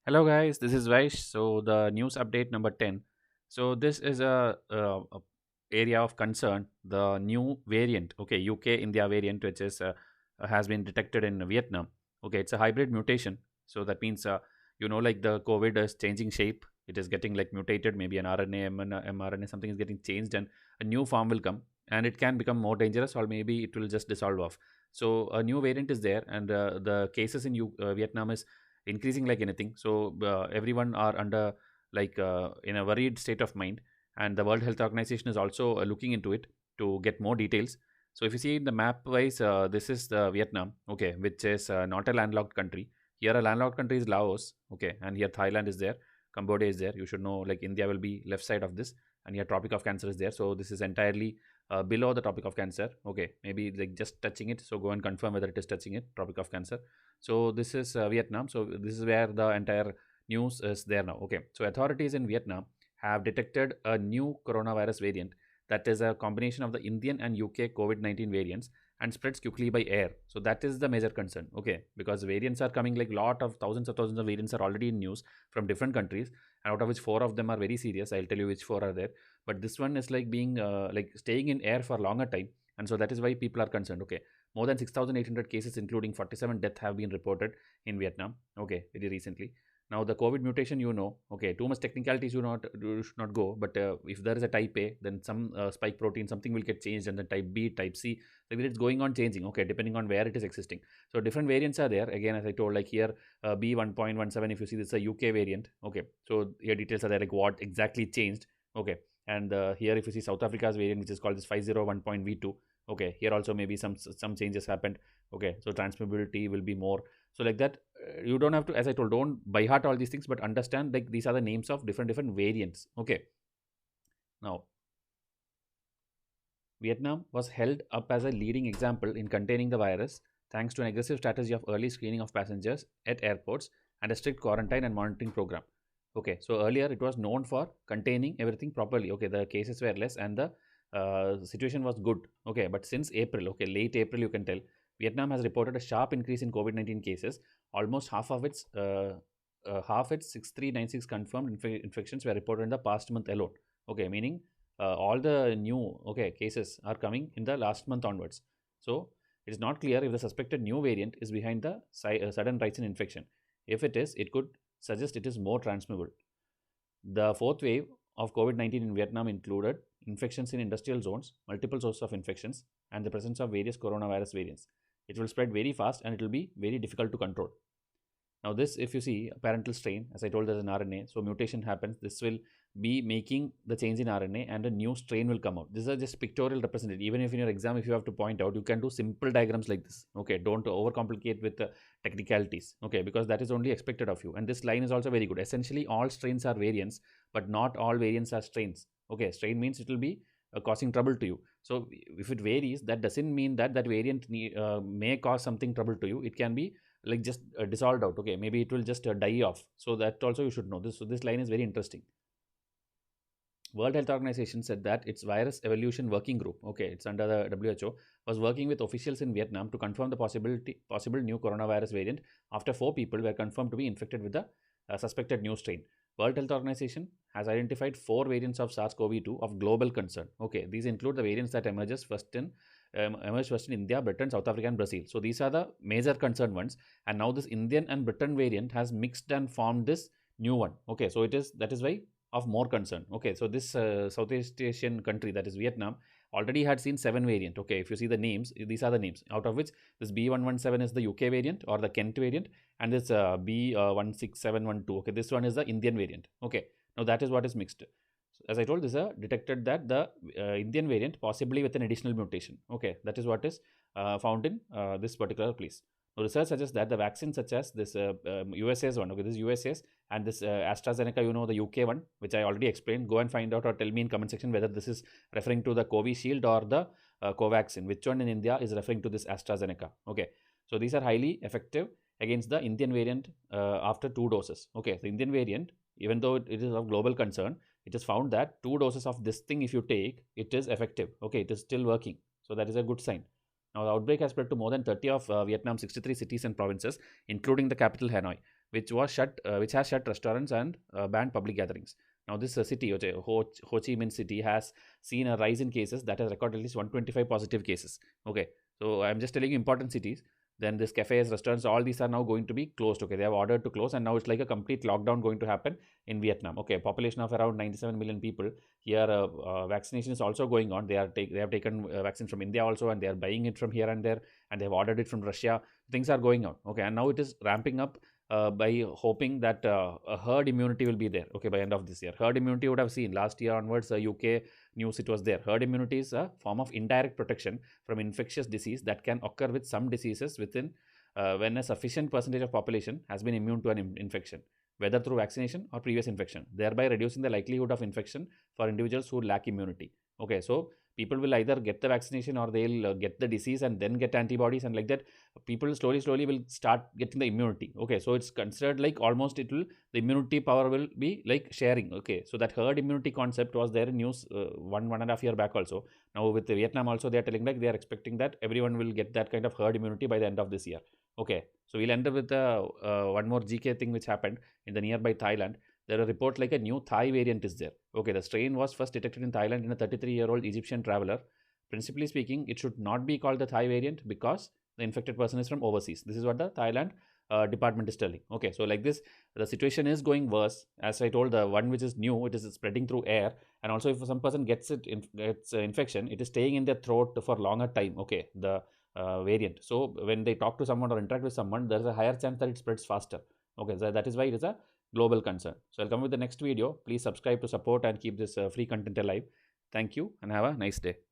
Hello, guys. This is Vaish. So the news update number 10. So this is a area of concern. The new variant, okay, UK India variant, which is has been detected in Vietnam. Okay, it's a hybrid mutation. So that means like the COVID is changing shape. It is getting like mutated. Maybe an RNA, mRNA, something is getting changed, and a new form will come, and it can become more dangerous, or maybe it will just dissolve off. So a new variant is there, and the cases in Vietnam is increasing like anything. So everyone are under in a worried state of mind, and the World Health Organization is also looking into it to get more details. So if you see in the map wise, this is the Vietnam, okay, which is not a landlocked country. Here a landlocked country is Laos, okay, and here Thailand is there, Cambodia is there. You should know, like, India will be left side of this, and here Tropic of Cancer is there. So this is entirely below the Tropic of Cancer, okay, maybe like just touching it. So go and confirm whether it is touching it, Tropic of Cancer. So this is Vietnam. So this is where the entire news is there now. Okay. So authorities in Vietnam have detected a new coronavirus variant that is a combination of the Indian and UK COVID-19 variants and spreads quickly by air. So that is the major concern. Okay. Because variants are coming, like lot of thousands of variants are already in news from different countries, and out of which four of them are very serious. I'll tell you which four are there. But this one is like being like staying in air for longer time. And so that is why people are concerned. Okay, more than 6,800 cases, including 47 deaths, have been reported in Vietnam. Okay, very recently. Now the COVID mutation, okay, too much technicalities you should not go. But if there is a type A, then some spike protein, something will get changed, and then type B, type C, like it's going on changing. Okay, depending on where it is existing. So different variants are there. Again, as I told, like here B1.17. If you see, this is a UK variant. Okay, so here details are there, like what exactly changed. Okay, and here if you see South Africa's variant, which is called this 501.V2. Okay, here also maybe some changes happened. Okay, so transmissibility will be more. So like that, you don't have to, as I told, don't by heart all these things, but understand like these are the names of different variants. Okay, now Vietnam was held up as a leading example in containing the virus thanks to an aggressive strategy of early screening of passengers at airports and a strict quarantine and monitoring program. Okay, so earlier it was known for containing everything properly. Okay, the cases were less and the situation was good. Okay, but since April, okay, late April, you can tell, Vietnam has reported a sharp increase in COVID-19 cases. Almost half its 6396 confirmed infections were reported in the past month alone. Okay, meaning all the new cases are coming in the last month onwards. So it is not clear if the suspected new variant is behind the sudden rise in infection. If it is, it could suggest it is more transmissible. The fourth wave of COVID-19 in Vietnam included infections in industrial zones, multiple sources of infections, and the presence of various coronavirus variants. It will spread very fast and it will be very difficult to control. Now, this, if you see a parental strain, as I told, there's an RNA, so mutation happens. This will be making the change in RNA, and a new strain will come out. These are just pictorial represented. Even if in your exam, if you have to point out, you can do simple diagrams like this. Okay, don't overcomplicate with the technicalities. Okay, because that is only expected of you. And this line is also very good. Essentially, all strains are variants, but not all variants are strains. Okay, strain means it will be causing trouble to you. So if it varies, that doesn't mean that that variant may cause something trouble to you. It can be like just dissolved out. Okay, maybe it will just die off. So that also you should know this. So this line is very interesting. World Health Organization said that its virus evolution working group, okay, it's under the WHO, was working with officials in Vietnam to confirm the possible new coronavirus variant after 4 people were confirmed to be infected with the suspected new strain. World Health Organization has identified 4 variants of SARS-CoV-2 of global concern. Okay, these include the variants that emerged first in India, Britain, South Africa, and Brazil. So these are the major concerned ones. And now this Indian and Britain variant has mixed and formed this new one. Okay, so that is why of more concern. Okay, so this Southeast Asian country, that is Vietnam, already had seen 7 variant. Okay, if you see the names, these are the names, out of which this B117 is the UK variant or the Kent variant, and this B16712. Okay, this one is the Indian variant. Okay, now that is what is mixed. As I told, this detected that the Indian variant possibly with an additional mutation. Okay, that is what is found in this particular place. Now, research suggests that the vaccines such as this USA's one, okay, this USA's, and this AstraZeneca, the UK one, which I already explained. Go and find out or tell me in comment section whether this is referring to the Covishield or the Covaxin. Which one in India is referring to this AstraZeneca? Okay, so these are highly effective against the Indian variant after 2 doses. Okay, the Indian variant, even though it is of global concern, it is found that 2 doses of this thing, if you take, it is effective. Okay, it is still working. So that is a good sign. Now, the outbreak has spread to more than 30 of Vietnam's 63 cities and provinces, including the capital Hanoi. which was shut, which has shut restaurants and banned public gatherings. Now, this city, Ho Chi Minh City, has seen a rise in cases that has recorded at least 125 positive cases. Okay, so I'm just telling you important cities. Then this cafes, restaurants, all these are now going to be closed. Okay, they have ordered to close, and now it's like a complete lockdown going to happen in Vietnam. Okay, population of around 97 million people. Here, vaccination is also going on. They have taken vaccines from India also, and they are buying it from here and there, and they have ordered it from Russia. Things are going on. Okay, and now it is ramping up by hoping that a herd immunity will be there. Okay, by end of this year, herd immunity would have seen last year onwards. UK news it was there. Herd immunity is a form of indirect protection from infectious disease that can occur with some diseases within when a sufficient percentage of population has been immune to an infection, whether through vaccination or previous infection, thereby reducing the likelihood of infection for individuals who lack immunity. Okay, so people will either get the vaccination or they'll get the disease and then get antibodies, and like that people slowly will start getting the immunity. Okay, so it's considered like almost it will, the immunity power will be like sharing. Okay, so that herd immunity concept was there in news 1.5 year back also. Now with the Vietnam also, they are telling like they are expecting that everyone will get that kind of herd immunity by the end of this year. Okay, so we'll end up with one more GK thing which happened in the nearby Thailand. There are reports like a new Thai variant is there. Okay, the strain was first detected in Thailand in a 33-year-old Egyptian traveler. Principally speaking, it should not be called the Thai variant because the infected person is from overseas. This is what the Thailand department is telling. Okay, so like this, the situation is going worse. As I told, the one which is new, it is spreading through air, and also if some person gets infection, it is staying in their throat for longer time. Okay, the variant. So when they talk to someone or interact with someone, there is a higher chance that it spreads faster. Okay, so that is why it is a global concern. So I'll come with the next video. Please subscribe to support and keep this free content alive. Thank you and have a nice day.